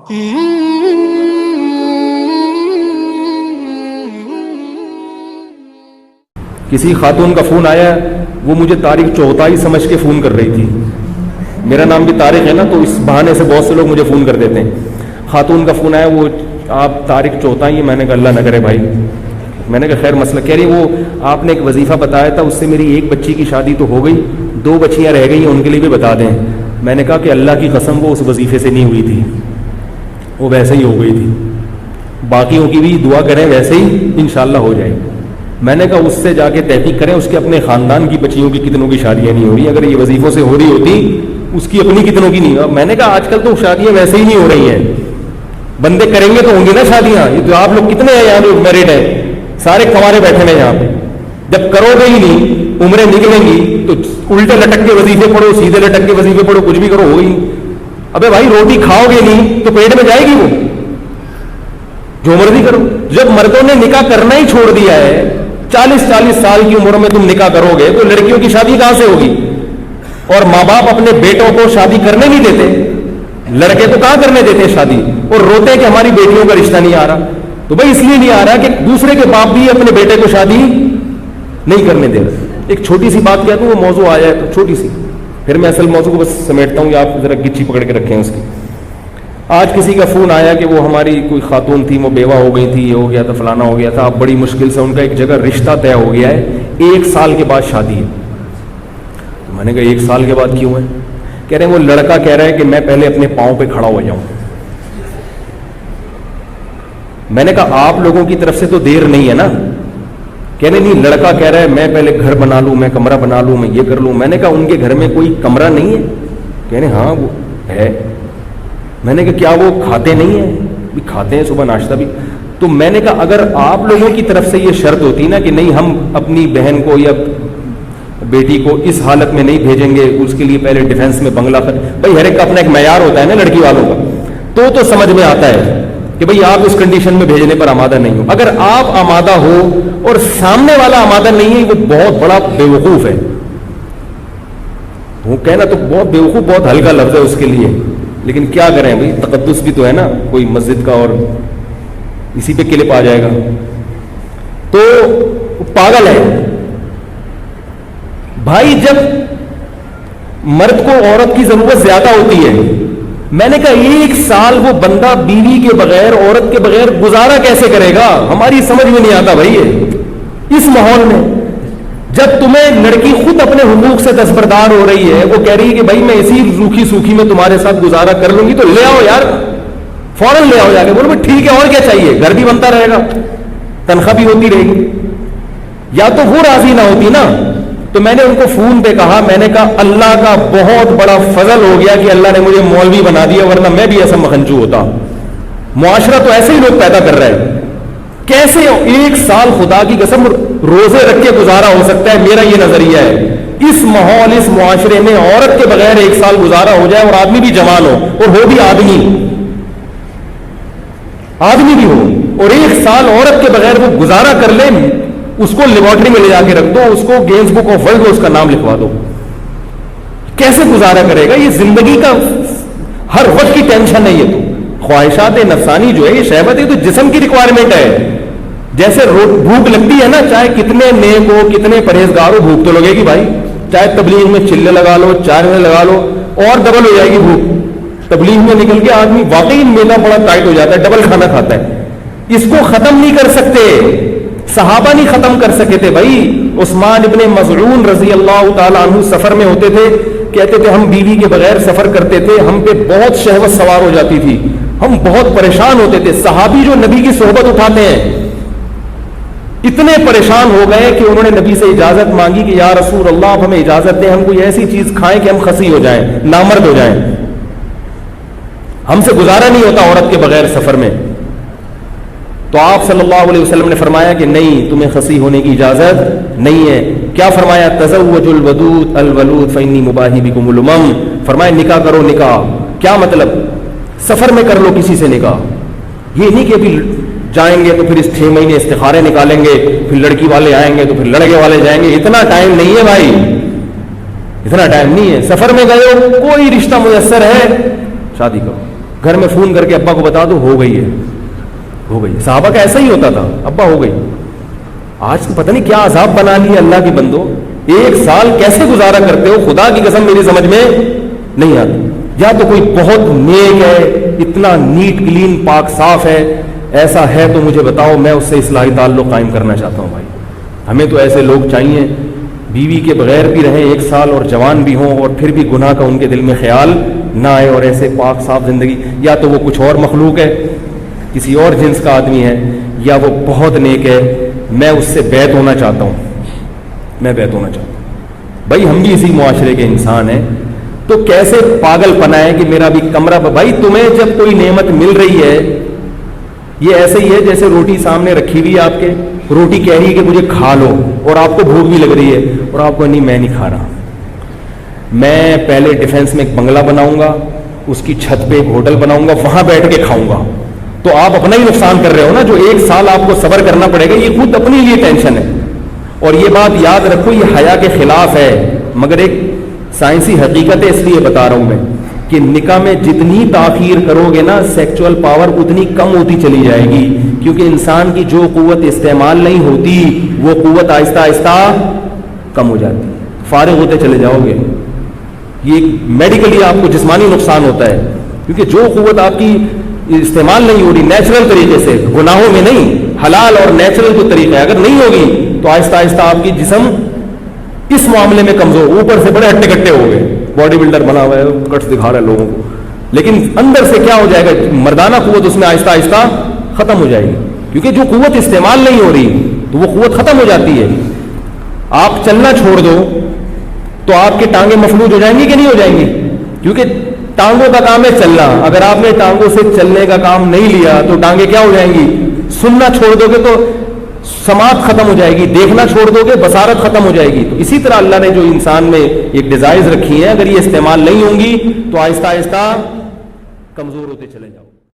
کسی خاتون کا فون آیا، وہ مجھے طارق چوہتائی سمجھ کے فون کر رہی تھی. میرا نام بھی طارق ہے نا، تو اس بہانے سے بہت سے لوگ مجھے فون کر دیتے ہیں. خاتون کا فون آیا، وہ آپ طارق چوہتائی ہیں. میں نے کہا اللہ نہ کرے بھائی. میں نے کہا خیر مسئلہ. کہہ رہی وہ آپ نے ایک وظیفہ بتایا تھا، اس سے میری ایک بچی کی شادی تو ہو گئی، 2 بچیاں رہ گئی ہیں، ان کے لیے بھی بتا دیں. میں نے کہا کہ اللہ کی قسم وہ اس وظیفے سے نہیں ہوئی تھی، وہ ویسے ہی ہو گئی تھی. باقیوں کی بھی دعا کریں ویسے ہی انشاءاللہ ہو جائے. میں نے کہا اس سے جا کے تحقیق کریں اس کے اپنے خاندان کی بچیوں کی کتنوں کی شادیاں نہیں ہو رہی. اگر یہ وظیفوں سے ہو رہی ہوتی اس کی اپنی کتنوں کی نہیں. میں نے کہا آج کل تو شادیاں ویسے ہی نہیں ہو رہی ہیں، بندے کریں گے تو ہوں گی نا شادیاں. یہ تو آپ لوگ کتنے ہیں یہاں جو میرڈ ہیں، سارے کمارے بیٹھے ہیں یہاں پہ. جب کرو گے ہی نہیں، عمریں نکلیں گی تو الٹے لٹک کے وظیفے پڑھو، سیدھے لٹک کے وظیفے پڑھو، کچھ بھی کرو ہوگی. ابے بھائی روٹی کھاؤ گے نہیں تو پیٹ میں جائے گی، وہ جو مرضی کرو. جب مردوں نے نکاح کرنا ہی چھوڑ دیا ہے، 40 سال کی عمر میں تم نکاح کرو گے تو لڑکیوں کی شادی کہاں سے ہوگی؟ اور ماں باپ اپنے بیٹوں کو شادی کرنے نہیں دیتے. لڑکے تو کہاں کرنے دیتے شادی، اور روتے کہ ہماری بیٹیوں کا رشتہ نہیں آ رہا. تو بھائی اس لیے نہیں آ رہا کہ دوسرے کے باپ بھی اپنے بیٹے کو شادی نہیں کرنے دے رہے. ایک چھوٹی سی بات کہتا ہوں، وہ موضوع آیا ہے تو چھوٹی سی، پھر میں اصل موضوع کو بس سمیٹتا ہوں، یا آپ ذرا گچی پکڑ کے رکھیں اس کی. آج کسی کا فون آیا کہ وہ ہماری کوئی خاتون تھی، وہ بیوہ ہو گئی تھی، یہ ہو گیا تھا، فلانا ہو گیا تھا. اب بڑی مشکل سے ان کا ایک جگہ رشتہ طے ہو گیا ہے، 1 سال کے بعد شادی ہے. میں نے کہا 1 سال کے بعد کیوں ہے؟ کہہ رہے ہیں وہ لڑکا کہہ رہا ہے کہ میں پہلے اپنے پاؤں پہ کھڑا ہو جاؤں. میں نے کہا آپ لوگوں کی طرف سے تو دیر نہیں ہے نا. کہہ رہے نہیں، لڑکا کہہ رہا ہے میں پہلے گھر بنا لوں، میں کمرہ بنا لوں، میں یہ کر لوں. میں نے کہا ان کے گھر میں کوئی کمرہ نہیں ہے؟ کہہ رہے ہاں وہ ہے. میں نے کہا کیا وہ کھاتے نہیں ہیں؟ بھی کھاتے ہیں، صبح ناشتہ بھی. تو میں نے کہا اگر آپ لوگوں کی طرف سے یہ شرط ہوتی نا کہ نہیں ہم اپنی بہن کو یا بیٹی کو اس حالت میں نہیں بھیجیں گے، اس کے لیے پہلے ڈیفنس میں بنگلہ بھائی ہر ایک کا اپنا ایک معیار ہوتا ہے نا لڑکی والوں کا، تو سمجھ میں آتا ہے کہ بھئی آپ اس کنڈیشن میں بھیجنے پر آمادہ نہیں ہو. اگر آپ آمادہ ہو اور سامنے والا آمادہ نہیں ہے، وہ بہت بڑا بیوقوف ہے. وہ کہنا تو بہت بیوقوف بہت ہلکا لفظ ہے اس کے لیے، لیکن کیا کریں بھئی تقدس بھی تو ہے نا کوئی مسجد کا، اور اسی پہ کلپ آ جائے گا. تو پاگل ہے بھائی. جب مرد کو عورت کی ضرورت زیادہ ہوتی ہے، میں نے کہا 1 سال وہ بندہ بیوی کے بغیر، عورت کے بغیر گزارا کیسے کرے گا؟ ہماری سمجھ میں نہیں آتا بھائی. اس ماحول میں جب تمہیں لڑکی خود اپنے حقوق سے دستبردار ہو رہی ہے، وہ کہہ رہی ہے کہ بھائی میں اسی روکھی سوکھی میں تمہارے ساتھ گزارا کر لوں گی، تو لے آؤ یار، فوراً لے آؤ. جا کے بولو ٹھیک ہے، اور کیا چاہیے، گھر بھی بنتا رہے گا، تنخواہ بھی ہوتی رہے گی. یا تو وہ راضی نہ ہوتی نا. تو میں نے ان کو فون پہ کہا، میں نے کہا اللہ کا بہت بڑا فضل ہو گیا کہ اللہ نے مجھے مولوی بنا دیا، ورنہ میں بھی ایسا مکھنچو ہوتا. معاشرہ تو ایسے ہی لوگ پیدا کر رہے ہیں. کیسے 1 سال خدا کی قسم روزے رکھ کے گزارا ہو سکتا ہے؟ میرا یہ نظریہ ہے اس ماحول، اس معاشرے میں عورت کے بغیر 1 سال گزارا ہو جائے، اور آدمی بھی جوان ہو، اور ہو بھی آدمی بھی ہو، اور 1 سال عورت کے بغیر وہ گزارا کر لے، اس کو لیبارٹری میں لے جا کے رکھ دو، اس کو گینز بک آف ورلڈ میں اس کا نام لکھوا دو. کیسے گزارا کرے گا؟ یہ زندگی کا ہر وقت کی ٹینشن ہے. یہ تو خواہشات نفسانی جو ہے، یہ شہوت ہے، تو جسم کی ریکوائرمنٹ ہے. جیسے بھوک لگتی ہے نا، چاہے کتنے نیک ہو، کتنے پرہیزگار ہو، بھوک تو لگے گی بھائی. چاہے تبلیغ میں چلے لگا لو، 4 میں لگا لو، اور ڈبل ہو جائے گی بھوک. تبلیغ میں نکل کے آدمی واقعی میلا بڑا ٹائٹ ہو جاتا ہے، ڈبل کھانا کھاتا ہے. اس کو ختم نہیں کر سکتے، صحابہ نہیں ختم کر سکے تھے بھائی. عثمان ابن مظعون رضی اللہ تعالیٰ عنہ سفر میں ہوتے تھے، کہتے تھے ہم بیوی کے بغیر سفر کرتے تھے، ہم پہ بہت شہوت سوار ہو جاتی تھی، ہم بہت پریشان ہوتے تھے. صحابی جو نبی کی صحبت اٹھاتے ہیں اتنے پریشان ہو گئے کہ انہوں نے نبی سے اجازت مانگی کہ یا رسول اللہ آپ ہمیں اجازت دیں، ہم کوئی ایسی چیز کھائیں کہ ہم خسی ہو جائیں، نامرد ہو جائیں، ہم سے گزارا نہیں ہوتا عورت کے بغیر سفر میں. تو آپ صلی اللہ علیہ وسلم نے فرمایا کہ نہیں، تمہیں خسی ہونے کی اجازت نہیں ہے. کیا فرمایا؟ تزوج الودود الولود فانی مباہی بکم الامم. فرمایا نکاح کرو. نکاح کیا مطلب؟ سفر میں کر لو کسی سے نکاح. یہ نہیں کہ ابھی جائیں گے تو پھر اس 6 مہینے استخارے نکالیں گے، پھر لڑکی والے آئیں گے تو پھر لڑکے والے جائیں گے. اتنا ٹائم نہیں ہے بھائی، اتنا ٹائم نہیں ہے. سفر میں گئے ہو، کوئی رشتہ میسر ہے، شادی کرو. گھر میں فون کر کے ابا کو بتا دو ہو گئی ہے، ہو گئی. صحابہ کا ایسا ہی ہوتا تھا، ابا ہو گئی. آج تو پتہ نہیں کیا عذاب بنا لیا اللہ کی بندو. 1 سال کیسے گزارا کرتے ہو خدا کی قسم میری سمجھ میں نہیں آتی. یا تو کوئی بہت نیک ہے، اتنا نیٹ کلین پاک صاف ہے، ایسا ہے تو مجھے بتاؤ، میں اس سے اصلاحی تعلق قائم کرنا چاہتا ہوں. بھائی ہمیں تو ایسے لوگ چاہیے، بیوی کے بغیر بھی رہیں 1 سال اور جوان بھی ہوں اور پھر بھی گناہ کا ان کے دل میں خیال نہ آئے، اور ایسے پاک صاف زندگی. یا تو وہ کچھ اور مخلوق ہے، کسی اور جنس کا آدمی ہے، یا وہ بہت نیک ہے. میں اس سے بیعت ہونا چاہتا ہوں، میں بیعت ہونا چاہتا ہوں. بھائی ہم بھی اسی معاشرے کے انسان ہیں، تو کیسے پاگل پنا ہے کہ میرا بھی کمرہ. بھائی تمہیں جب کوئی نعمت مل رہی ہے، یہ ایسے ہی ہے جیسے روٹی سامنے رکھی ہوئی آپ کے، روٹی کہہ رہی ہے کہ مجھے کھا لو، اور آپ کو بھوک بھی لگ رہی ہے، اور آپ کو نہیں میں نہیں کھا رہا، میں پہلے ڈیفینس میں ایک بنگلہ بناؤں گا، اس کی چھت پہ ایک ہوٹل بناؤں گا، وہاں بیٹھ کے کھاؤں گا. تو آپ اپنا ہی نقصان کر رہے ہو نا. جو 1 سال آپ کو صبر کرنا پڑے گا یہ خود اپنے لیے ٹینشن ہے. اور یہ بات یاد رکھو، یہ حیا کے خلاف ہے، مگر ایک سائنسی حقیقت ہے، اس لیے بتا رہا ہوں میں کہ نکاح میں جتنی تاخیر کرو گے نا سیکچول پاور اتنی کم ہوتی چلی جائے گی، کیونکہ انسان کی جو قوت استعمال نہیں ہوتی وہ قوت آہستہ آہستہ کم ہو جاتی ہے، فارغ ہوتے چلے جاؤ گے. یہ میڈیکلی آپ کو جسمانی نقصان ہوتا ہے، کیونکہ جو قوت آپ کی استعمال نہیں ہو رہی نیچرل طریقے سے، گناہوں میں نہیں، حلال اور نیچرل جو طریقہ ہے، اگر نہیں ہوگی تو آہستہ آہستہ آپ کی جسم اس معاملے میں کمزور، اوپر سے بڑے ہٹے کٹے ہو گئے، باڈی بلڈر بنا ہوا ہے، کٹس دکھا رہا ہے لوگوں کو، لیکن اندر سے کیا ہو جائے گا، مردانہ قوت اس میں آہستہ آہستہ ختم ہو جائے گی، کیونکہ جو قوت استعمال نہیں ہو رہی تو وہ قوت ختم ہو جاتی ہے. آپ چلنا چھوڑ دو تو آپ کی ٹانگیں مفلوج ہو جائیں گی کہ نہیں ہو جائیں گی؟ کیونکہ ٹانگوں کا کام ہے چلنا، اگر آپ نے ٹانگوں سے چلنے کا کام نہیں لیا تو ٹانگیں کیا ہو جائیں گی؟ سننا چھوڑ دو گے تو سماعت ختم ہو جائے گی، دیکھنا چھوڑ دو گے بصارت ختم ہو جائے گی. تو اسی طرح اللہ نے جو انسان میں ایک ڈیزائرز رکھی ہیں، اگر یہ استعمال نہیں ہوں گی تو آہستہ آہستہ کمزور ہوتے چلے جاؤ.